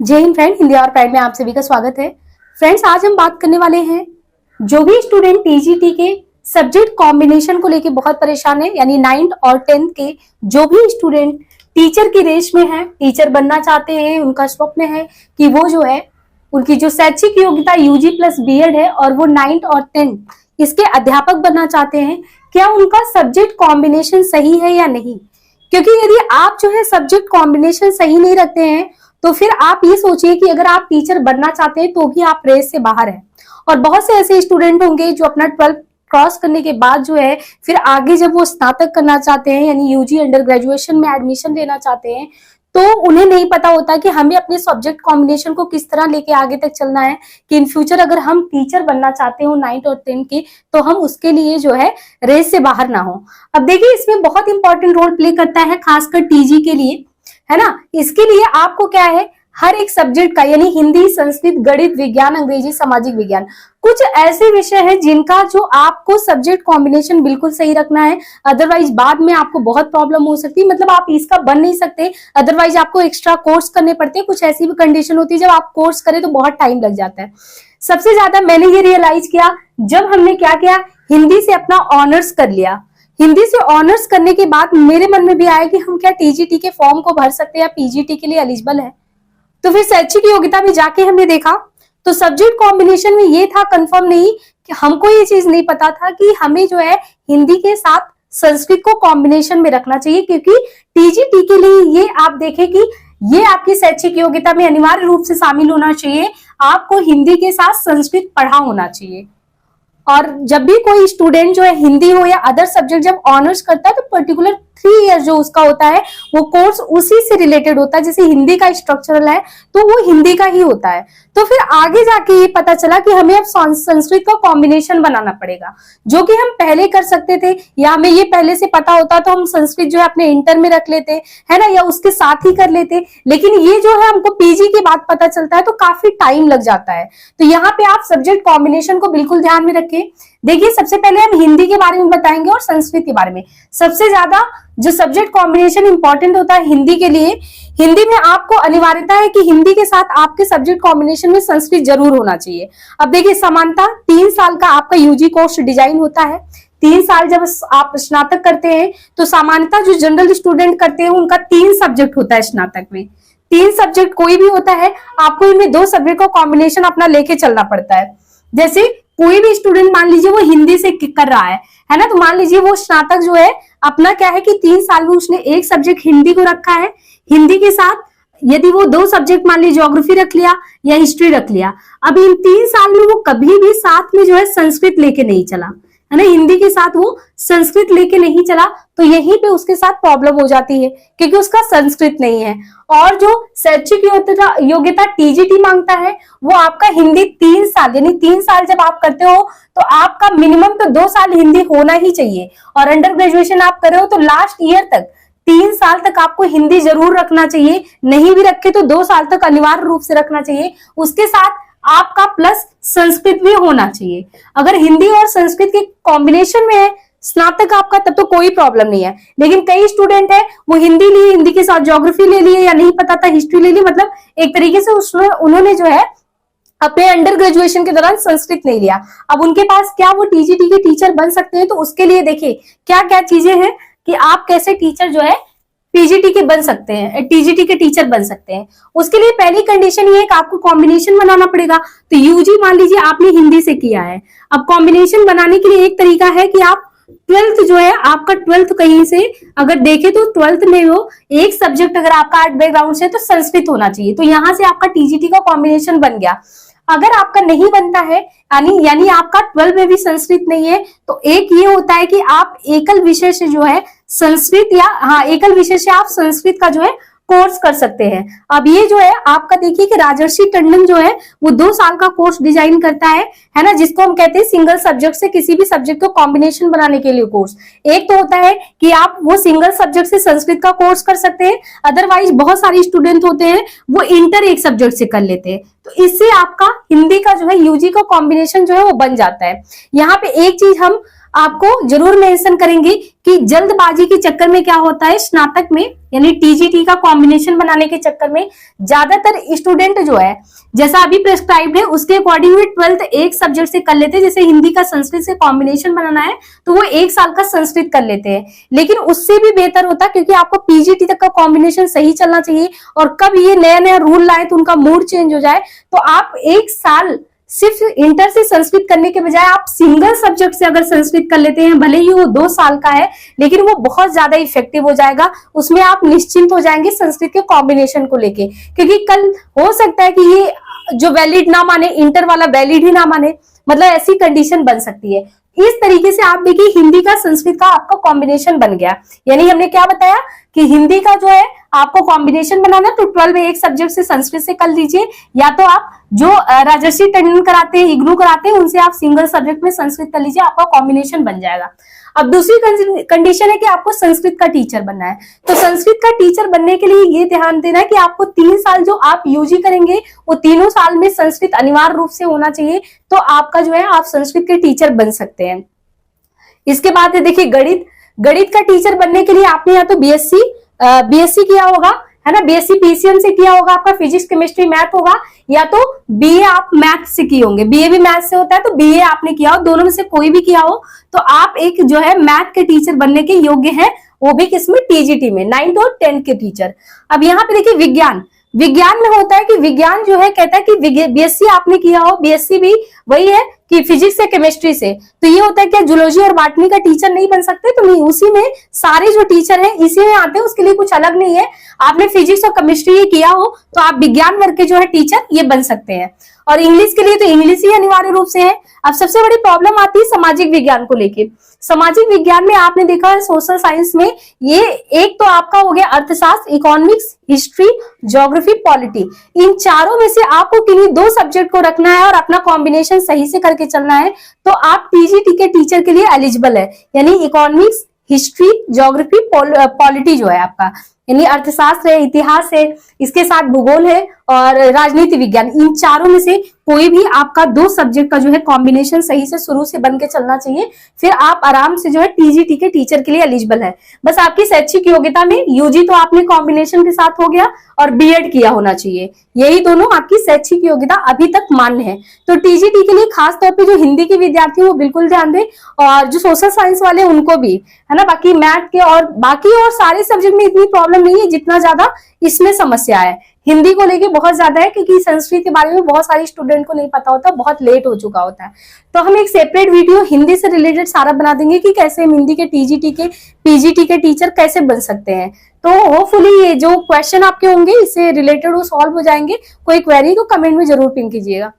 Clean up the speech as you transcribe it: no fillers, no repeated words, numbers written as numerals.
जय हिंद फ्रेंड, हिंदी और प्राइड में आप सभी का स्वागत है। फ्रेंड्स, आज हम बात करने वाले हैं जो भी स्टूडेंट टीजीटी के सब्जेक्ट कॉम्बिनेशन को लेके बहुत परेशान है, यानी 9th और 10th के जो भी स्टूडेंट टीचर की रेस में है, टीचर बनना चाहते हैं, उनका स्वप्न है कि वो जो है उनकी जो शैक्षिक योग्यता यूजी प्लस बीएड है और वो 9th और 10th इसके अध्यापक बनना चाहते हैं, क्या उनका सब्जेक्ट कॉम्बिनेशन सही है या नहीं। क्योंकि यदि आप जो है सब्जेक्ट कॉम्बिनेशन सही नहीं रखते हैं तो फिर आप ये सोचिए कि अगर आप टीचर बनना चाहते हैं तो भी आप रेस से बाहर हैं। और बहुत से ऐसे स्टूडेंट होंगे जो अपना 12th क्रॉस करने के बाद जो है फिर आगे जब वो स्नातक करना चाहते हैं, यानी यूजी अंडर ग्रेजुएशन में एडमिशन लेना चाहते हैं, तो उन्हें नहीं पता होता कि हमें अपने सब्जेक्ट कॉम्बिनेशन को किस तरह लेके आगे तक चलना है कि इन फ्यूचर अगर हम टीचर बनना चाहते हो 9th और 10th के, तो हम उसके लिए जो है रेस से बाहर ना हो। अब देखिए, इसमें बहुत इंपॉर्टेंट रोल प्ले करता है खासकर टीजी के लिए, है ना। इसके लिए आपको क्या है, हर एक सब्जेक्ट का यानी हिंदी, संस्कृत, गणित, विज्ञान, अंग्रेजी, सामाजिक विज्ञान, कुछ ऐसे विषय है जिनका जो आपको सब्जेक्ट कॉम्बिनेशन बिल्कुल सही रखना है। अदरवाइज बाद में आपको बहुत प्रॉब्लम हो सकती है, मतलब आप इसका बन नहीं सकते, अदरवाइज आपको एक्स्ट्रा कोर्स करने पड़ते हैं। कुछ ऐसी भी कंडीशन होती है जब आप कोर्स करें तो बहुत टाइम लग जाता है। सबसे ज्यादा मैंने ये रियलाइज किया जब हमने क्या किया, हिंदी से अपना ऑनर्स कर लिया। हिंदी से ऑनर्स करने के बाद मेरे मन में भी आया कि हम क्या टीजीटी के फॉर्म को भर सकते हैं या पीजीटी के लिए एलिजिबल है। तो फिर शैक्षिक योग्यता में जाके हमने देखा तो सब्जेक्ट कॉम्बिनेशन में ये था कंफर्म नहीं, कि हमको ये चीज नहीं पता था कि हमें जो है हिंदी के साथ संस्कृत को कॉम्बिनेशन में रखना चाहिए, क्योंकि टीजीटी के लिए ये आप देखें कि ये आपकी शैक्षिक योग्यता में अनिवार्य रूप से शामिल होना चाहिए, आपको हिंदी के साथ संस्कृत पढ़ा होना चाहिए। और जब भी कोई स्टूडेंट जो है हिंदी हो या अदर सब्जेक्ट जब ऑनर्स करता है तो पर्टिकुलर 3 ईयर जो उसका होता है वो कोर्स उसी से रिलेटेड होता है। जैसे हिंदी का स्ट्रक्चरल है तो वो हिंदी का ही होता है। तो फिर आगे जाके ये पता चला कि हमें अब संस्कृत का कॉम्बिनेशन बनाना पड़ेगा, जो कि हम पहले कर सकते थे, या हमें ये पहले से पता होता तो हम संस्कृत जो है अपने इंटर में रख लेते, है ना, या उसके साथ ही कर लेते। लेकिन ये जो है हमको पीजी के बाद पता चलता है तो काफी टाइम लग जाता है। तो यहाँ पे आप सब्जेक्ट कॉम्बिनेशन को बिल्कुल ध्यान में रखें। देखिए, सबसे पहले हम हिंदी के बारे में बताएंगे और संस्कृत के बारे में। सबसे ज्यादा जो सब्जेक्ट कॉम्बिनेशन इंपॉर्टेंट होता है हिंदी के लिए, हिंदी में आपको अनिवार्यता है कि हिंदी के साथ आपके सब्जेक्ट कॉम्बिनेशन में संस्कृत जरूर होना चाहिए। अब देखिए, समानता 3 साल का आपका यूजी कोर्स डिजाइन होता है। 3 साल जब आप स्नातक करते हैं तो सामान्यतः जो जनरल स्टूडेंट करते हैं उनका 3 सब्जेक्ट होता है स्नातक में। 3 सब्जेक्ट कोई भी होता है, आपको इनमें 2 सब्जेक्ट का कॉम्बिनेशन अपना लेके चलना पड़ता है। जैसे कोई भी स्टूडेंट मान लीजिए वो हिंदी से कर रहा है ना, तो मान लीजिए वो स्नातक जो है अपना क्या है कि 3 साल में उसने एक सब्जेक्ट हिंदी को रखा है, हिंदी के साथ यदि वो 2 सब्जेक्ट मान लीजिए ज्योग्राफी रख लिया या हिस्ट्री रख लिया। अब इन 3 साल में वो कभी भी साथ में जो है संस्कृत लेके नहीं चला, है ना, हिंदी के साथ वो संस्कृत लेके नहीं चला, तो यहीं पे उसके साथ प्रॉब्लम हो जाती है क्योंकि उसका संस्कृत नहीं है। और जो शैक्षिक योग्यता टीजीटी मांगता है वो आपका हिंदी 3 साल, यानी 3 साल जब आप करते हो तो आपका मिनिमम तो 2 साल हिंदी होना ही चाहिए। और अंडर ग्रेजुएशन आप कर रहे हो तो लास्ट ईयर तक 3 साल तक आपको हिंदी जरूर रखना चाहिए, नहीं भी रखे तो 2 साल तक अनिवार्य रूप से रखना चाहिए। उसके साथ आपका प्लस संस्कृत भी होना चाहिए। अगर हिंदी और संस्कृत के कॉम्बिनेशन में है स्नातक आपका, तब तो कोई प्रॉब्लम नहीं है। लेकिन कई स्टूडेंट है वो हिंदी लिए, हिंदी के साथ ज्योग्राफी ले लिए, या नहीं पता था हिस्ट्री ले ली, मतलब एक तरीके से उन्होंने जो है अपने अंडर ग्रेजुएशन के दौरान संस्कृत नहीं लिया। अब उनके पास क्या वो टीजीटी के टीचर बन सकते हैं? तो उसके लिए देखिए क्या क्या चीजें हैं कि आप कैसे टीचर जो है पीजीटी के बन सकते हैं, टीजीटी के टीचर बन सकते हैं। उसके लिए पहली कंडीशन ये है कि आपको कॉम्बिनेशन बनाना पड़ेगा। तो यूजी मान लीजिए आपने हिंदी से किया है, अब कॉम्बिनेशन बनाने के लिए एक तरीका है कि आप 12th जो है आपका 12th कहीं से अगर देखे तो 12th में वो एक सब्जेक्ट अगर आपका आर्ट बैकग्राउंड से तो संस्कृत होना चाहिए, तो यहां से आपका टीजीटी का कॉम्बिनेशन बन गया। अगर आपका नहीं बनता है यानी आपका 12 में भी संस्कृत नहीं है, तो एक ये होता है कि आप एकल विषय से जो है संस्कृत या एकल विषय से आप संस्कृत का जो है कोर्स कर सकते हैं। अब ये जो है आपका देखिए कि राजर्षि टंडन जो है वो 2 साल का कोर्स डिजाइन करता है ना, जिसको हम कहते हैं सिंगल सब्जेक्ट से किसी भी सब्जेक्ट को कॉम्बिनेशन बनाने के लिए कोर्स। एक तो होता है कि आप वो सिंगल सब्जेक्ट से संस्कृत का कोर्स कर सकते हैं, अदरवाइज बहुत सारे स्टूडेंट होते हैं वो इंटर एक सब्जेक्ट से कर लेते हैं, तो इससे आपका हिंदी का जो है यूजी का कॉम्बिनेशन जो है वो बन जाता है। यहाँ पे एक चीज हम आपको जरूर मेंशन करेंगे कि जल्दबाजी के चक्कर में क्या होता है, स्नातक में यानी टीजीटी का कॉम्बिनेशन बनाने के चक्कर में ज्यादातर स्टूडेंट जो है, जैसा अभी प्रेस्क्राइब्ड है उसके अकॉर्डिंग में 12th एक सब्जेक्ट से कर लेते हैं। जैसे हिंदी का संस्कृत से कॉम्बिनेशन बनाना है तो वो 1 साल का संस्कृत कर लेते हैं, लेकिन उससे भी बेहतर होता है क्योंकि आपको पीजीटी तक का कॉम्बिनेशन सही चलना चाहिए। और कब ये नया नया रूल लाए तो उनका मूड चेंज हो जाए, तो आप 1 साल सिर्फ इंटर से संस्कृत करने के बजाय आप सिंगल सब्जेक्ट से अगर संस्कृत कर लेते हैं, भले ही वो 2 साल का है लेकिन वो बहुत ज्यादा इफेक्टिव हो जाएगा। उसमें आप निश्चिंत हो जाएंगे संस्कृत के कॉम्बिनेशन को लेके, क्योंकि कल हो सकता है कि ये जो वैलिड ना माने, इंटर वाला वैलिड ही ना माने, मतलब ऐसी कंडीशन बन सकती है। इस तरीके से आप देखिए हिंदी का संस्कृत का आपका कॉम्बिनेशन बन गया। यानी हमने क्या बताया कि हिंदी का जो है आपको कॉम्बिनेशन बनाना है तो 12 में एक सब्जेक्ट से संस्कृत से कर लीजिए, या तो आप जो राजर्षि टंडन कराते हैं, इग्नू कराते हैं, उनसे आप सिंगल सब्जेक्ट में संस्कृत कर लीजिए, आपका कॉम्बिनेशन बन जाएगा। अब दूसरी कंडीशन है कि आपको संस्कृत का टीचर बनना है। तो संस्कृत का टीचर बनने के लिए ये ध्यान देना है कि आपको 3 साल जो आप यूजी करेंगे वो तीनों साल में संस्कृत अनिवार्य रूप से होना चाहिए, तो आपका जो है आप संस्कृत के टीचर बन सकते हैं। इसके बाद देखिए गणित का टीचर बनने के लिए आपने या तो बीएससी किया होगा, है ना, बीएससी पीसीएम से किया होगा, आपका फिजिक्स केमिस्ट्री मैथ होगा, या तो बीए आप मैथ से किए होंगे। बीए भी मैथ से होता है तो बीए आपने किया हो, दोनों में से कोई भी किया हो तो आप एक जो है मैथ के टीचर बनने के योग्य हैं, वो भी किसमें, टीजीटी में, 9th और 10th के टीचर। अब यहाँ पे देखिए विज्ञान में होता है कि विज्ञान जो है कहता है कि बीएससी आपने किया हो, बीएससी भी वही है कि फिजिक्स से केमिस्ट्री से, तो ये होता है कि जूलॉजी और बॉटनी का टीचर नहीं बन सकते, तो नहीं, उसी में सारे जो टीचर हैं इसी में आते हैं, उसके लिए कुछ अलग नहीं है। आपने फिजिक्स और केमिस्ट्री ये किया हो तो आप विज्ञान वर्ग के जो है टीचर ये बन सकते हैं। और इंग्लिश के लिए तो इंग्लिश ही अनिवार्य रूप से है। अब सबसे बड़ी प्रॉब्लम आती है सामाजिक विज्ञान को लेके। सामाजिक विज्ञान में आपने देखा है सोशल साइंस में ये एक तो आपका हो गया अर्थशास्त्र, इकोनॉमिक्स, हिस्ट्री, ज्योग्राफी, पॉलिटी, इन चारों में से आपको किन्हीं 2 सब्जेक्ट को रखना है और अपना कॉम्बिनेशन सही से करके चलना है, तो आप टीजीटी के टीचर के लिए एलिजिबल है। यानी इकोनॉमिक्स, हिस्ट्री, ज्योग्राफी, पॉलिटी जो है आपका, यानी अर्थशास्त्र है, इतिहास है, इसके साथ भूगोल है और राजनीति विज्ञान, इन चारों में से कोई भी आपका 2 सब्जेक्ट का जो है कॉम्बिनेशन सही से शुरू से बन के चलना चाहिए, फिर आप आराम से जो है टीजीटी के टीचर के लिए एलिजिबल है। बस आपकी शैक्षिक योग्यता में यूजी तो आपने कॉम्बिनेशन के साथ हो गया और बीएड किया होना चाहिए, यही दोनों आपकी शैक्षिक योग्यता अभी तक मान्य है। तो टीजीटी के लिए खास तौर पे जो हिंदी के विद्यार्थी वो बिल्कुल ध्यान दें, और जो सोशल साइंस वाले उनको भी, है ना। बाकी मैथ के और बाकी और सारे सब्जेक्ट में इतनी प्रॉब्लम नहीं है जितना ज्यादा इसमें समस्या है। हिंदी को लेके बहुत ज्यादा है क्योंकि संस्कृत के बारे में बहुत सारे स्टूडेंट को नहीं पता होता, बहुत लेट हो चुका होता है। तो हम एक सेपरेट वीडियो हिंदी से रिलेटेड सारा बना देंगे कि कैसे हम हिंदी के टीजीटी के पीजीटी के टीचर कैसे बन सकते हैं। तो होपफुली ये जो क्वेश्चन आपके होंगे इससे रिलेटेड वो सॉल्व हो जाएंगे। कोई क्वेरी तो कमेंट में जरूर पिन कीजिएगा।